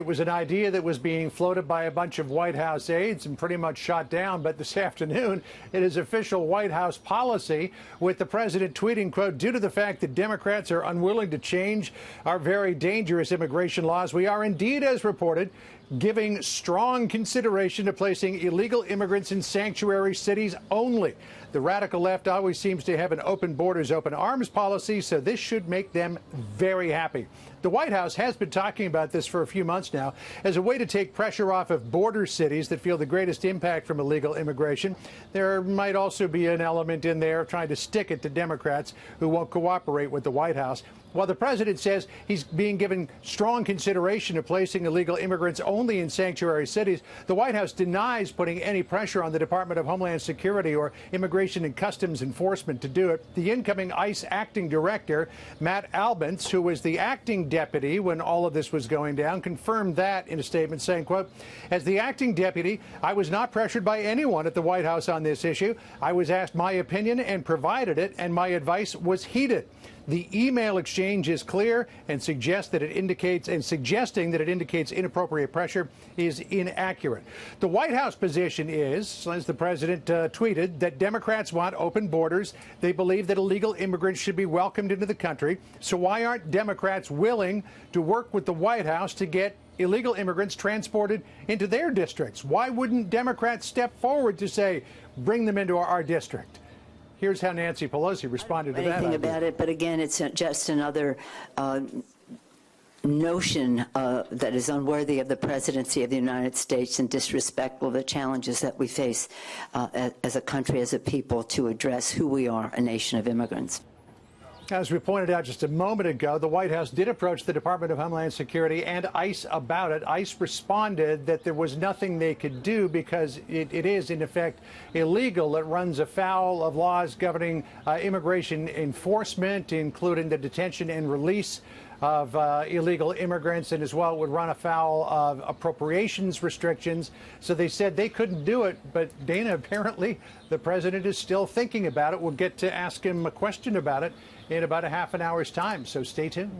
It was an idea that was being floated by a bunch of White House aides and pretty much shot down. But this afternoon, it is official White House policy, with the president tweeting, quote, "Due to the fact that Democrats are unwilling to change our very dangerous immigration laws, we are indeed, as reported, giving strong consideration to placing illegal immigrants in sanctuary cities only. The radical left always seems to have an open borders, open arms policy, so this should make them very happy." The White House has been talking about this for a few months now as a way to take pressure off of border cities that feel the greatest impact from illegal immigration. There might also be an element in there of trying to stick it to Democrats who won't cooperate with the White House. While the president says he's being given strong consideration of placing illegal immigrants only in sanctuary cities, the White House denies putting any pressure on the Department of Homeland Security or Immigration and Customs Enforcement to do it. The incoming ICE acting director, Matt Albence, who was the acting deputy when all of this was going down, confirmed that in a statement, saying, quote, "As the acting deputy, I was not pressured by anyone at the White House on this issue. I was asked my opinion and provided it, and my advice was heeded. The email exchange is clear and suggesting that it indicates inappropriate pressure is inaccurate." The White House position is, as the president tweeted, that Democrats want open borders. They believe that illegal immigrants should be welcomed into the country. So why aren't Democrats willing to work with the White House to get illegal immigrants transported into their districts? Why wouldn't Democrats step forward to say, bring them into our district? Here's how Nancy Pelosi responded to that. Anything about it, but again, it's just another notion that is unworthy of the presidency of the United States and disrespectful of the challenges that we face as a country, as a people, to address who we are, a nation of immigrants. As we pointed out just a moment ago, the White House did approach the Department of Homeland Security and ICE about it. ICE responded that there was nothing they could do because it is, in effect, illegal. It runs afoul of laws governing immigration enforcement, including the detention and release of illegal immigrants, and as well would run afoul of appropriations restrictions. So they said they couldn't do it. But Dana, apparently the president is still thinking about it. We'll get to ask him a question about it in about a half an hour's time. So stay tuned.